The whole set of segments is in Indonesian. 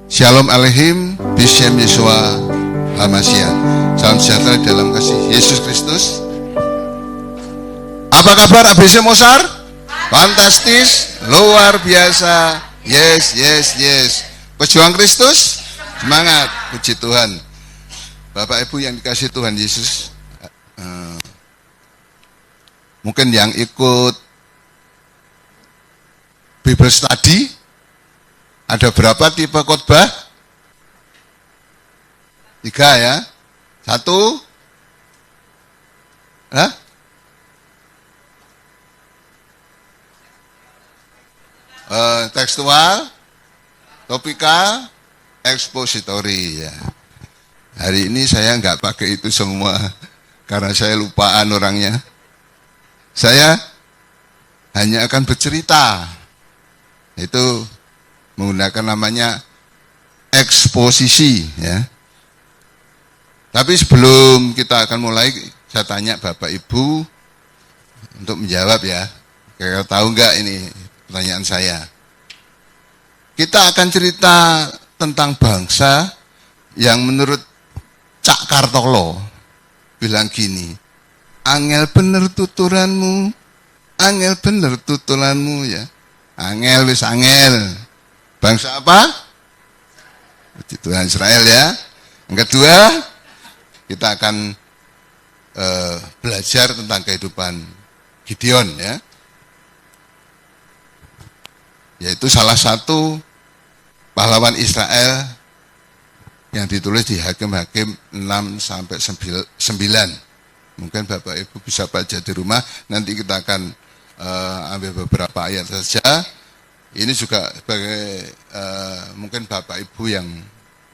Shalom Aleihim, Bishem Yeshua HaMashiach. Salam sejahtera dalam kasih Yesus Kristus. Apa kabar ABC Mosar? Fantastis, luar biasa. Yes. Pejuang Kristus, semangat, puji Tuhan. Bapak Ibu yang dikasih Tuhan Yesus, mungkin yang ikut Bible Study, ada berapa tipe khotbah? 3 ya. 1, tekstual, topikal, ekspositori ya. Hari ini saya nggak pakai itu semua karena saya lupaan orangnya. Saya hanya akan bercerita. Itu menggunakan namanya eksposisi ya. Tapi sebelum kita akan mulai, saya tanya Bapak Ibu untuk menjawab ya. Kira-kira tahu nggak ini pertanyaan saya? Kita akan cerita tentang bangsa yang menurut Cak Kartolo bilang gini, angel bener tuturanmu, angel bener tuturanmu ya. Angel wis angel. Bangsa apa? Puji Tuhan, Israel ya. Yang kedua, kita akan belajar tentang kehidupan Gideon ya. Yaitu salah satu pahlawan Israel yang ditulis di Hakim-Hakim 6-9. Mungkin Bapak Ibu bisa baca di rumah. Nanti kita akan ambil beberapa ayat saja. Ini juga sebagai mungkin Bapak Ibu yang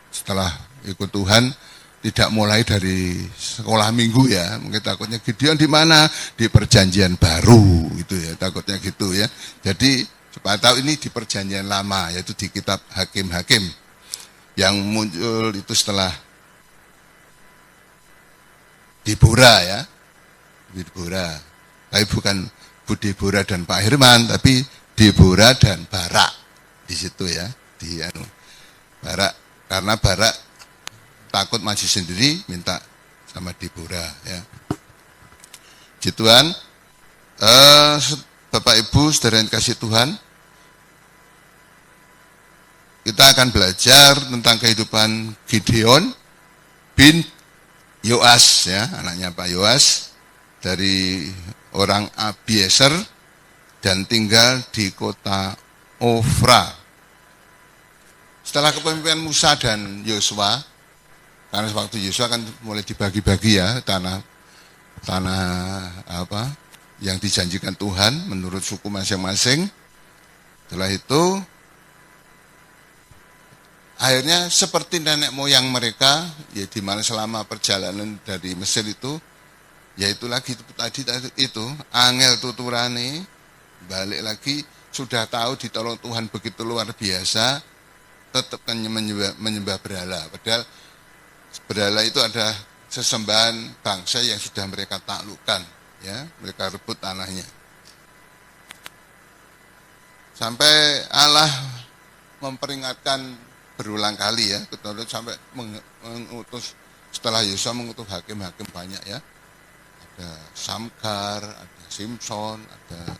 setelah ikut Tuhan tidak mulai dari sekolah minggu ya. Mungkin takutnya Gideon di mana? Di perjanjian baru gitu ya, takutnya gitu ya. Jadi supaya tahu ini di perjanjian lama, yaitu di kitab Hakim-Hakim yang muncul itu setelah Deborah ya. Deborah. Tapi bukan Bu Deborah dan Pak Herman, tapi Deborah dan Barak di situ ya, di Barak, karena Barak takut maju sendiri, minta sama Deborah ya. Puji Tuhan, Bapak Ibu saudara yang kasih Tuhan, kita akan belajar tentang kehidupan Gideon bin Yoas ya, anaknya Pak Yoas dari orang Abieser dan tinggal di kota Ofra. Setelah kepemimpinan Musa dan Yosua, karena waktu Yosua kan mulai dibagi-bagi ya tanah apa yang dijanjikan Tuhan menurut suku masing-masing. Setelah itu akhirnya seperti nenek moyang mereka, ya di mana selama perjalanan dari Mesir itu, yaitu lagi tadi itu angel tuturane balik lagi, sudah tahu ditolong Tuhan begitu luar biasa, tetap kan menyembah berhala. Padahal berhala itu ada sesembahan bangsa yang sudah mereka taklukkan, ya, mereka rebut tanahnya. Sampai Allah memperingatkan berulang kali ya, sampai mengutus, setelah Yosua mengutus hakim-hakim banyak ya. Ada Samgar, ada Simpson, ada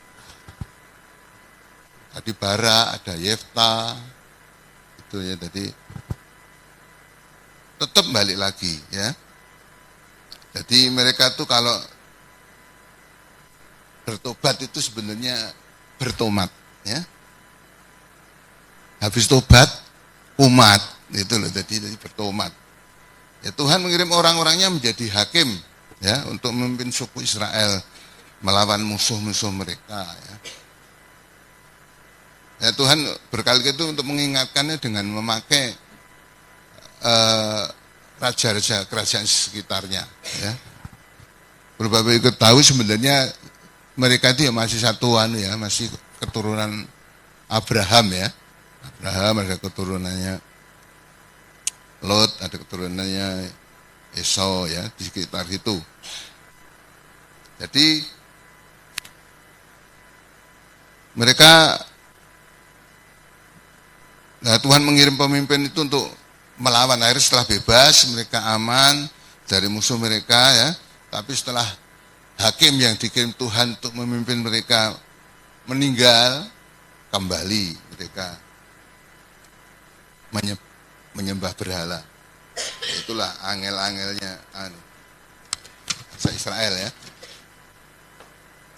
tadi Bara, ada Yefta, itu ya. Jadi tetap balik lagi ya. Jadi mereka tuh kalau bertobat itu sebenarnya bertomat ya. Habis tobat umat itu loh, jadi bertomat. Ya Tuhan mengirim orang-orangnya menjadi hakim ya untuk memimpin suku Israel melawan musuh-musuh mereka ya. Ya Tuhan berkali-kali itu untuk mengingatkannya dengan memakai raja-raja kerajaan sekitarnya ya. Bapak ikut tahu sebenarnya mereka itu ya masih satuan ya, masih keturunan Abraham ya. Abraham ada keturunannya Lot, ada keturunannya Esau ya, di sekitar itu. Jadi mereka Nah, Tuhan mengirim pemimpin itu untuk melawan. Akhirnya setelah bebas, mereka aman dari musuh mereka ya. Tapi setelah hakim yang dikirim Tuhan untuk memimpin mereka meninggal, kembali mereka menyembah berhala. Itulah angel-angelnya bangsa Israel ya.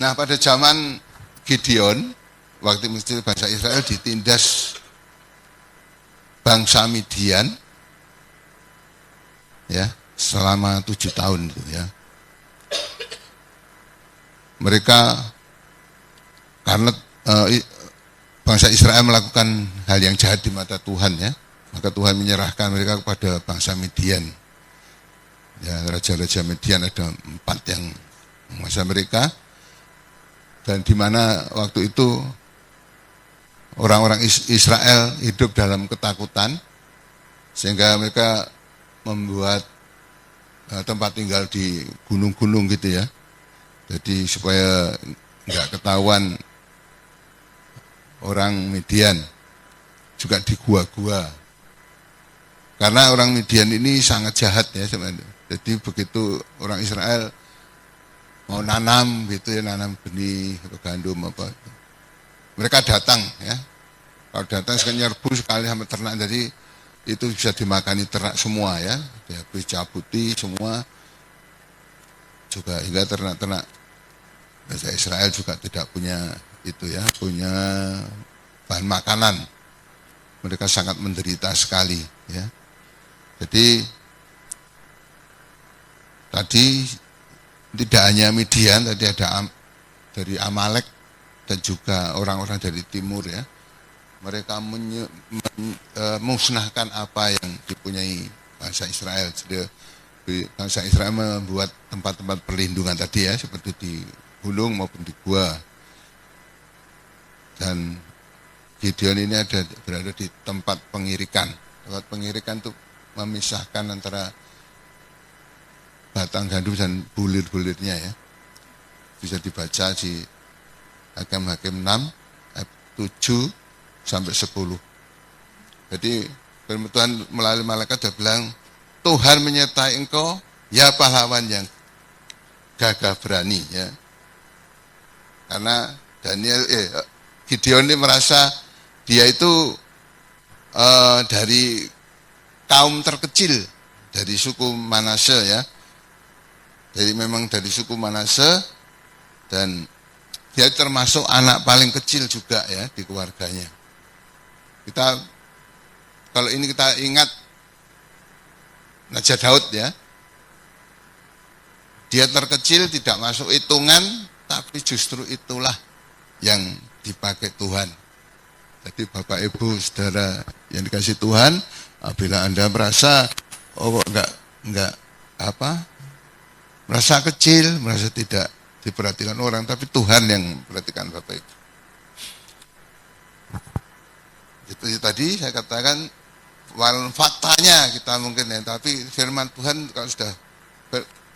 Nah, pada zaman Gideon, waktu mesti bangsa Israel ditindas bangsa Midian ya selama 7 tahun itu ya. Mereka karena bangsa Israel melakukan hal yang jahat di mata Tuhan ya, maka Tuhan menyerahkan mereka kepada bangsa Midian. Ya, raja-raja Midian ada 4 yang menguasai mereka, dan di mana waktu itu orang-orang Israel hidup dalam ketakutan, sehingga mereka membuat tempat tinggal di gunung-gunung gitu ya. Jadi supaya nggak ketahuan orang Midian, juga di gua-gua. Karena orang Midian ini sangat jahat ya sebenarnya. Jadi begitu orang Israel mau nanam gitu ya, nanam benih atau gandum apa, mereka datang ya. Kalau datang sekali nyerbu sekali sama ternak, jadi itu bisa dimakani ternak semua ya. Dia cabuti semua, juga hingga ternak-ternak bangsa Israel juga tidak punya itu ya, punya bahan makanan. Mereka sangat menderita sekali ya. Jadi tadi tidak hanya Midian, tadi ada dari Amalek dan juga orang-orang dari timur ya. Mereka memusnahkan apa yang dipunyai bangsa Israel. Jadi bangsa Israel membuat tempat-tempat perlindungan tadi ya, seperti di gunung maupun di gua. Dan Gideon ini berada di tempat pengirikan. Tempat pengirikan itu memisahkan antara batang gandum dan bulir-bulirnya ya. Bisa dibaca di Hakim-Hakim 6 ayat 7 sampai 10. Jadi firman Tuhan melalui malaikat dia bilang, Tuhan menyertai engkau ya pahlawan yang gagah berani ya. Karena Gideon ini merasa dia itu dari kaum terkecil dari suku Manase ya. Jadi memang dari suku Manase, dan dia termasuk anak paling kecil juga ya di keluarganya. Kalau ini kita ingat Raja Daud ya, dia terkecil tidak masuk hitungan, tapi justru itulah yang dipakai Tuhan. Jadi Bapak Ibu Saudara yang dikasih Tuhan, apabila Anda merasa merasa kecil, merasa tidak diperhatikan orang, tapi Tuhan yang memperhatikan Bapak Ibu. Itu tadi saya katakan, faktanya kita mungkin ya, tapi firman Tuhan kalau sudah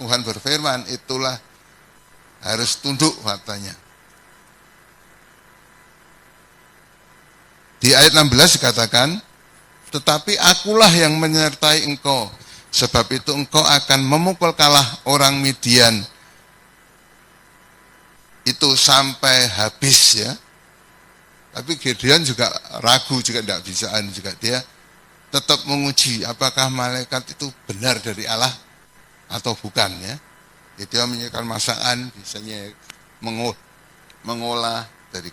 Tuhan berfirman, itulah harus tunduk faktanya. Di ayat 16 dikatakan, tetapi akulah yang menyertai engkau, sebab itu engkau akan memukul kalah orang Midian itu sampai habis ya. Tapi Gideon juga ragu, juga tidak bisaan juga, dia tetap menguji apakah malaikat itu benar dari Allah atau bukan ya. Dia menyiapkan masakan, biasanya mengolah dari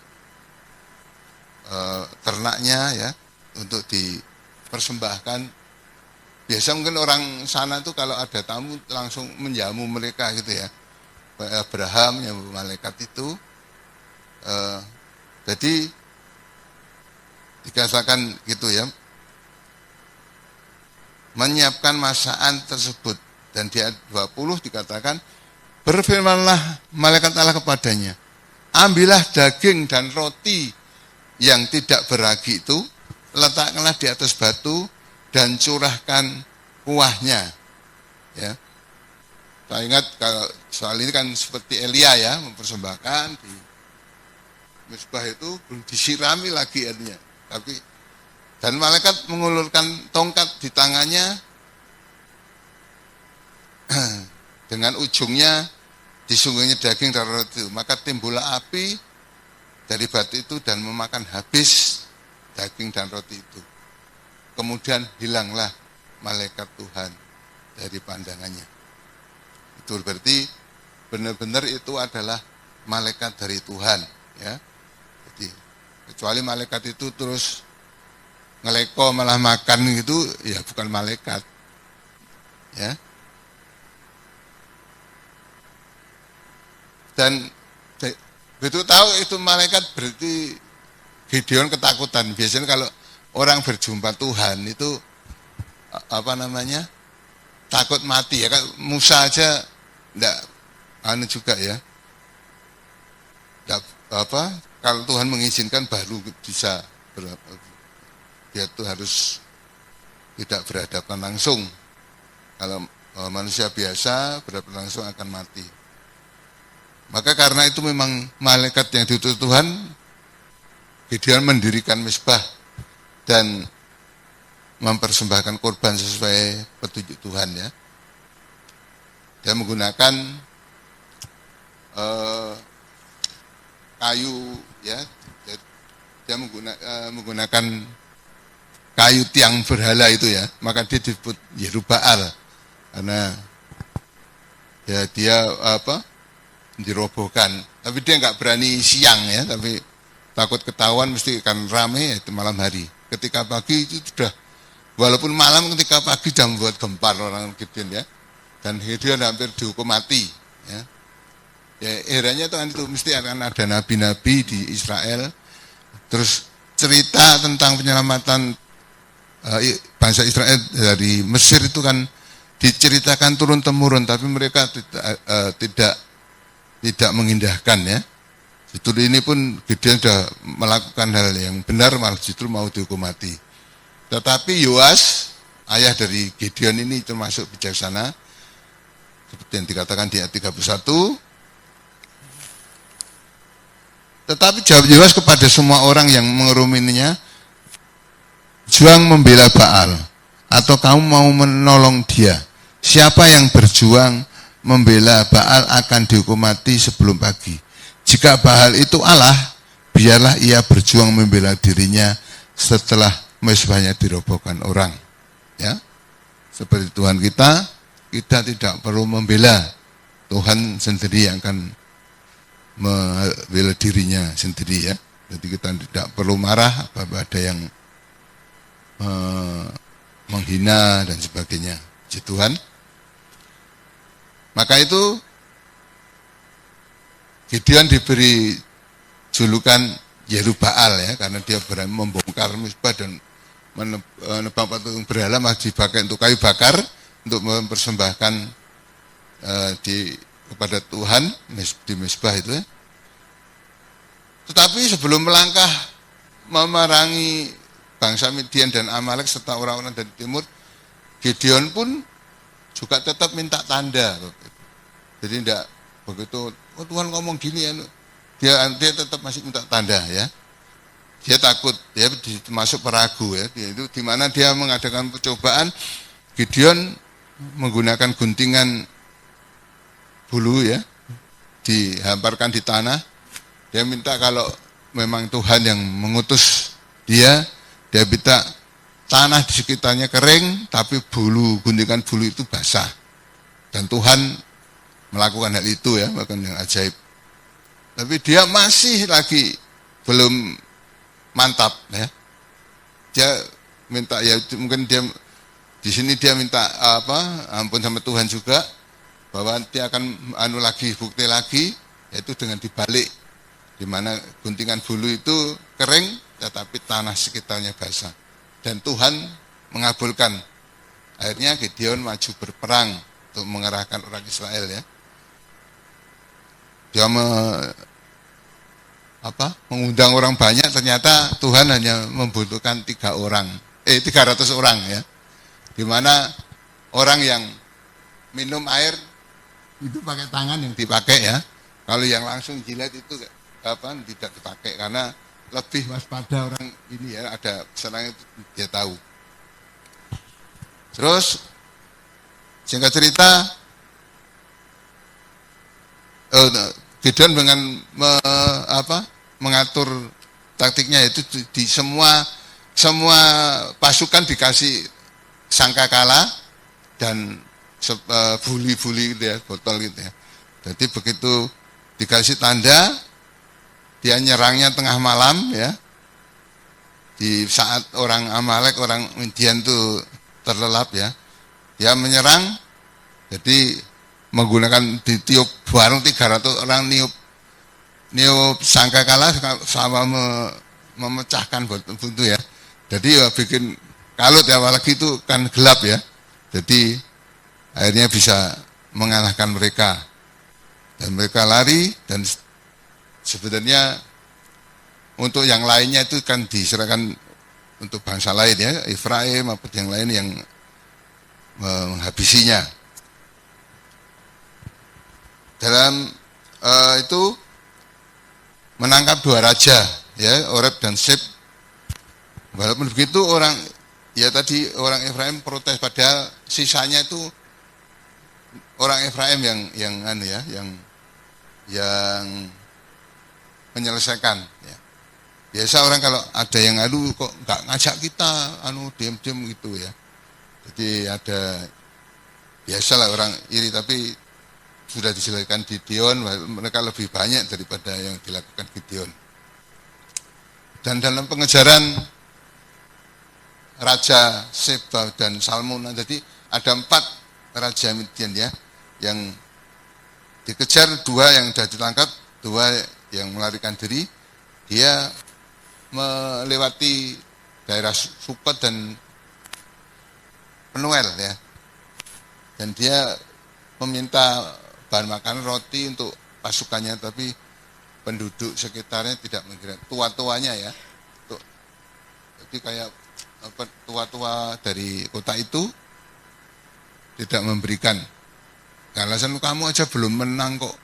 ternaknya ya untuk dipersembahkan. Biasa mungkin orang sana tuh kalau ada tamu langsung menjamu mereka gitu ya. Abraham yang malaikat itu jadi dikatakan gitu ya, menyiapkan masakan tersebut. Dan di ayat 20 dikatakan, berfirmanlah malaikat Allah kepadanya, ambillah daging dan roti yang tidak beragi itu, letakkanlah di atas batu dan curahkan kuahnya ya. Saya ingat kalau soal ini kan seperti Elia ya, mempersembahkan di mezbah itu belum disirami lagi airnya, tapi Dan malaikat mengulurkan tongkat di tangannya dengan ujungnya disunggungnya daging dan roti itu. Maka timbullah api dari batu itu dan memakan habis daging dan roti itu. Kemudian hilanglah malaikat Tuhan dari pandangannya. Itu berarti benar-benar itu adalah malaikat dari Tuhan, ya. Jadi kecuali malaikat itu terus ngeleko malah makan gitu, ya bukan malaikat, ya. Dan begitu tahu itu malaikat berarti Gideon ketakutan. Biasanya kalau orang berjumpa Tuhan itu apa namanya, takut mati ya. Kan Musa aja enggak juga ya. Enggak, kalau Tuhan mengizinkan baru bisa dia tuh harus tidak berhadapan langsung. Kalau manusia biasa berhadapan langsung akan mati. Maka karena itu memang malaikat yang diutus Tuhan, Gideon mendirikan mezbah dan mempersembahkan korban sesuai petunjuk Tuhan, ya. Dia menggunakan kayu, ya. Dia menggunakan kayu tiang berhala itu, ya. Maka dia disebut Yerubbaal karena ya dia dirobohkan. Tapi dia nggak berani siang, ya. Tapi takut ketahuan mesti akan rame itu malam hari. Ketika pagi itu sudah, walaupun malam ketika pagi sudah membuat gempar orang Gideon, ya. Dan Gideon hampir dihukum mati, ya. Ya eranya itu mesti akan ada nabi-nabi di Israel. Terus cerita tentang penyelamatan bangsa Israel dari Mesir itu kan diceritakan turun temurun, tapi mereka tidak mengindahkan, ya. Justru ini pun Gideon sudah melakukan hal yang benar, malah justru mau dihukum mati. Tetapi Yoas, ayah dari Gideon ini termasuk bijaksana, seperti yang dikatakan di ayat 31. Tetapi jawab Yoas kepada semua orang yang mengerumuninya, juang membela Baal, atau kamu mau menolong dia? Siapa yang berjuang membela Baal akan dihukum mati sebelum pagi. Jika Baal itu Allah, biarlah ia berjuang membela dirinya setelah mezbahnya dirobohkan orang. Ya, seperti Tuhan kita tidak perlu membela, Tuhan sendiri yang akan membela dirinya sendiri, ya. Jadi kita tidak perlu marah apabila ada yang menghina dan sebagainya. Puji Tuhan. Maka itu Gideon diberi julukan Yerubbaal, ya, karena dia berani membongkar mezbah dan menebang patung berhala, masih dipakai untuk kayu bakar untuk mempersembahkan kepada Tuhan di mezbah itu, ya. Tetapi sebelum melangkah memerangi bangsa Midian dan Amalek serta orang-orang dari timur, Gideon pun juga tetap minta tanda. Jadi tidak begitu, oh Tuhan ngomong gini, ya, dia tetap masih minta tanda, ya. Dia takut, dia masuk peragu, ya. Itu di mana dia mengadakan percobaan, Gideon menggunakan guntingan bulu, ya, dihamparkan di tanah. Dia minta kalau memang Tuhan yang mengutus dia minta tanah di sekitarnya kering, tapi guntingan bulu itu basah. Dan Tuhan melakukan hal itu, ya, bahkan yang ajaib. Tapi dia masih lagi belum mantap, ya. Dia minta, ya mungkin dia di sini dia minta ampun sama Tuhan juga, bahwa dia akan bukti lagi, yaitu dengan dibalik, di mana guntingan bulu itu kering, tetapi tanah sekitarnya basah. Dan Tuhan mengabulkan. Akhirnya Gideon maju berperang untuk mengerahkan orang Israel, ya. Dia mengundang orang banyak, ternyata Tuhan hanya membutuhkan 300 orang, ya. Di mana orang yang minum air itu pakai tangan yang dipakai, ya. Kalau yang langsung jilat itu tidak dipakai, karena lebih waspada orang ini ya, ada serangan itu dia tahu. Terus singkat cerita, Gideon dengan mengatur taktiknya itu di semua pasukan dikasih sangkakala dan buli-buli gitu ya, botol gitu ya. Jadi begitu dikasih tanda, dia nyerangnya tengah malam ya. Di saat orang Amalek, orang Midian itu terlelap ya, dia menyerang. Jadi menggunakan ditiup bareng 300 orang niup sangkakala sama memecahkan buntu ya. Jadi ya bikin kalut ya, apalagi itu kan gelap ya. Jadi akhirnya bisa mengalahkan mereka. Dan mereka lari, dan sebenarnya untuk yang lainnya itu kan diserahkan untuk bangsa lain ya, Efraim maupun yang lain yang menghabisinya. Dalam itu menangkap 2 raja ya, Oreb dan Seb. Walaupun begitu orang Efraim protes, padahal sisanya itu orang Efraim yang menyelesaikan ya. Biasa orang kalau ada yang kok nggak ngajak kita diam-diam gitu ya. Jadi ada biasalah orang iri, tapi sudah diselesaikan Gideon, mereka lebih banyak daripada yang dilakukan Gideon. Dan dalam pengejaran Raja Seba dan Salmuna, jadi ada 4 raja Midian ya, yang dikejar, 2 yang sudah ditangkap, 2 yang melarikan diri. Dia melewati daerah Sukot dan Penuel ya, dan dia meminta bahan makanan, roti untuk pasukannya, tapi penduduk sekitarnya tidak mengira, tua-tuanya ya, jadi kayak tua-tua dari kota itu tidak memberikan. Alasan, kamu aja belum menang kok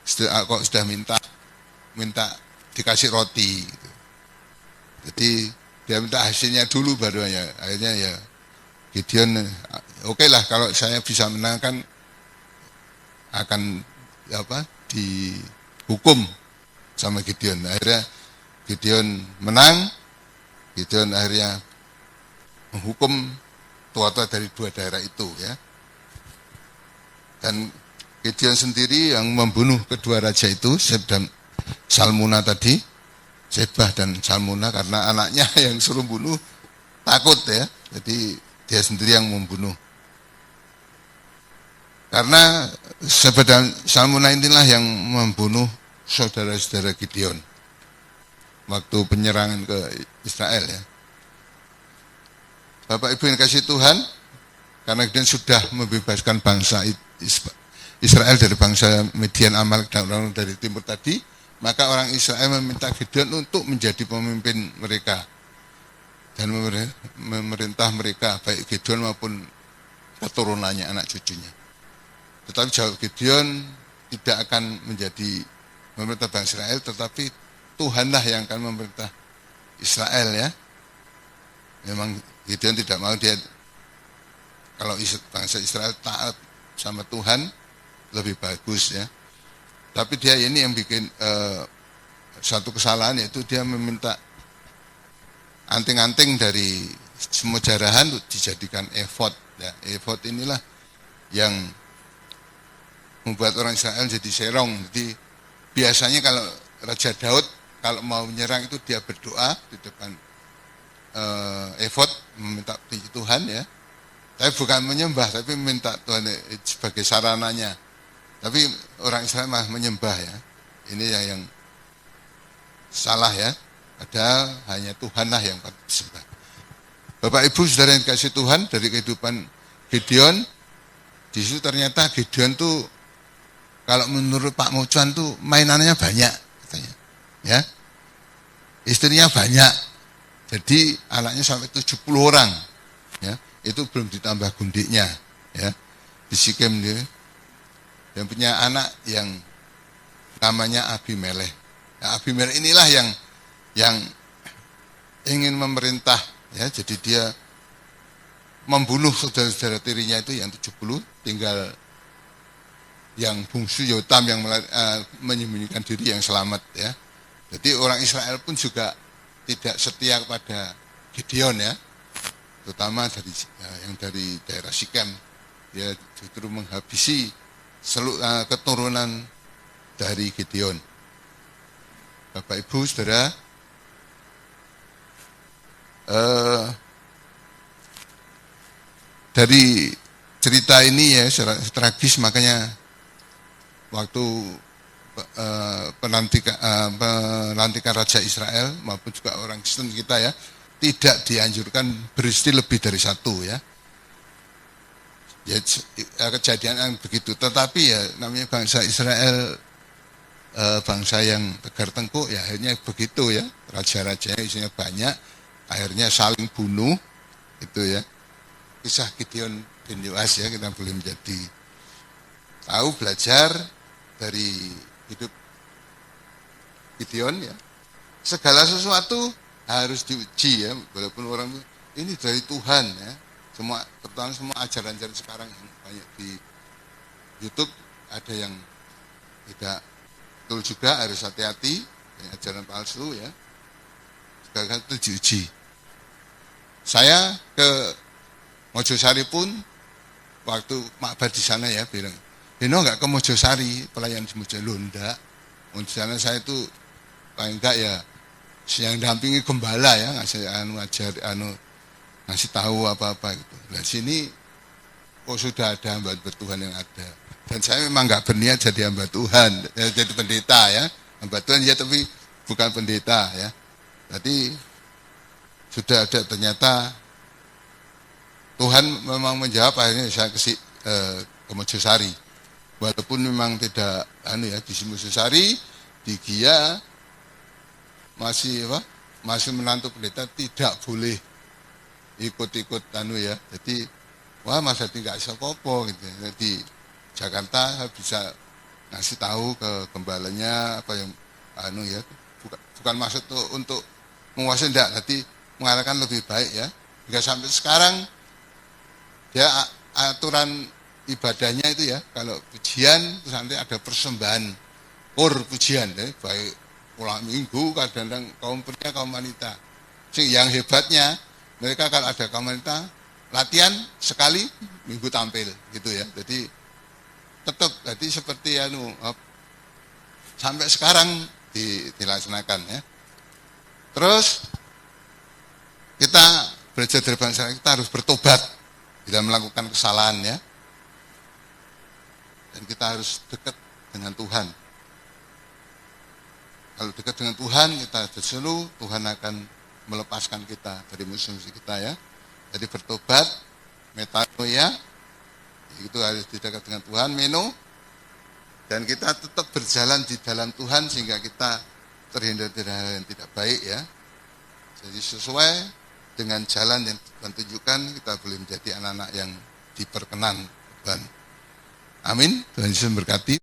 sudah minta dikasih roti gitu. Jadi dia minta hasilnya dulu baru ya. Akhirnya ya Gideon, oke lah, kalau saya bisa menangkan akan dihukum sama Gideon. Akhirnya Gideon menang. Gideon akhirnya menghukum tua-tua dari 2 daerah itu ya. Dan Gideon sendiri yang membunuh kedua raja itu, Seb dan Salmuna tadi, Sebah dan Salmuna, karena anaknya yang suruh bunuh takut ya, jadi dia sendiri yang membunuh. Karena Sebah dan Salmuna inilah yang membunuh saudara-saudara Gideon waktu penyerangan ke Israel ya. Bapak Ibu yang kasih Tuhan, karena Gideon sudah membebaskan bangsa Israel dari bangsa Midian, Amalek dan orang dari timur tadi, maka orang Israel meminta Gideon untuk menjadi pemimpin mereka dan memerintah mereka, baik Gideon maupun keturunannya, anak cucunya. Tetapi jawab Gideon, tidak akan menjadi memerintah bangsa Israel, tetapi Tuhanlah yang akan memerintah Israel ya. Memang Gideon tidak mau, dia kalau bangsa Israel taat sama Tuhan lebih bagus ya. Tapi dia ini yang bikin satu kesalahan, yaitu dia meminta anting-anting dari semua jarahan dijadikan efod ya. Efod inilah yang membuat orang Israel jadi serong. Jadi biasanya kalau Raja Daud kalau mau menyerang itu dia berdoa di depan efod, meminta Tuhan ya. Tapi bukan menyembah, tapi minta Tuhan sebagai sarananya. Tapi orang Israel malah menyembah ya. Ini yang salah ya. Padahal hanya Tuhanlah yang patut disembah. Bapak Ibu saudara yang dikasih Tuhan, dari kehidupan Gideon, di situ ternyata Gideon tuh kalau menurut Pak Mocuan tuh mainannya banyak katanya. Ya. Istrinya banyak. Jadi anaknya sampai 70 orang. Ya. Itu belum ditambah gundiknya ya. Di Sikem dia. Dan punya anak yang namanya Abimelek. Nah, Abimelek inilah yang yang ingin memerintah, ya, jadi dia membunuh saudara-saudara tirinya itu yang 70, tinggal yang bungsu Yotam yang menyembunyikan diri yang selamat, ya. Jadi orang Israel pun juga tidak setia kepada Gideon, ya, terutama yang dari daerah Sikem. Dia justru menghabisi seluruh keturunan dari Gideon. Bapak Ibu Saudara, dari cerita ini ya tragis, makanya waktu pelantikan Raja Israel maupun juga orang Kristen kita, ya, tidak dianjurkan beristri lebih dari satu, ya. Ya, kejadian yang begitu, tetapi ya namanya bangsa Israel, bangsa yang tegar tengkuk, ya akhirnya begitu, ya. Raja-rajanya isinya banyak, akhirnya saling bunuh, itu ya. Kisah Gideon bin Yoas, ya, kita boleh menjadi tahu, belajar dari hidup Gideon, ya. Segala sesuatu harus diuji, ya, walaupun orang ini dari Tuhan, ya. Terutama semua ajaran-ajaran sekarang yang banyak di YouTube, ada yang tidak betul juga, harus hati-hati, ajaran palsu, ya. Segala itu diuji. Saya ke Mojosari pun waktu makbar di sana, ya, bilang, Dino nggak ke Mojosari, pelayan di Mojosari, enggak. Di sana saya itu paling enggak ya yang dampingi gembala, ya, ngasih ngasih tahu apa-apa gitu. Nah sini sudah ada hamba Tuhan yang ada, dan saya memang nggak berniat jadi hamba Tuhan, jadi pendeta, ya, hamba Tuhan, ya, tapi bukan pendeta, ya. Jadi sudah ada, ternyata Tuhan memang menjawab, akhirnya saya ke Mojosari, walaupun memang tidak di Mojosari, di Gia masih menantu pendeta tidak boleh ikut-ikut ya. Jadi masa tidak bisa popo gitu. Jadi Jakarta bisa ngasih tahu ke gembalanya apa yang ya, bukan maksud untuk menguasai, enggak, jadi mengarahkan lebih baik, ya. Hingga sampai sekarang ya aturan ibadahnya itu, ya, kalau pujian terus nanti ada persembahan pujian, ya, baik pulang minggu, kadang-kadang kaum pria, kaum wanita. Yang hebatnya mereka kalau ada kaum wanita latihan sekali minggu tampil gitu, ya. Jadi tetap seperti sampai sekarang dilaksanakan, ya. Terus kita belajar dari bangsa, kita harus bertobat bila melakukan kesalahan, ya. Dan kita harus dekat dengan Tuhan. Kalau dekat dengan Tuhan, kita berselu, Tuhan akan melepaskan kita dari musuh-musuh kita, ya. Jadi bertobat, metanoia, itu harus dekat dengan Tuhan, dan kita tetap berjalan di dalam Tuhan sehingga kita terhindar dari hal yang tidak baik, ya. Jadi sesuai dengan jalan yang Tuhan tunjukkan, kita boleh menjadi anak-anak yang diperkenan Tuhan. Amin. Tuhan Yesus memberkati.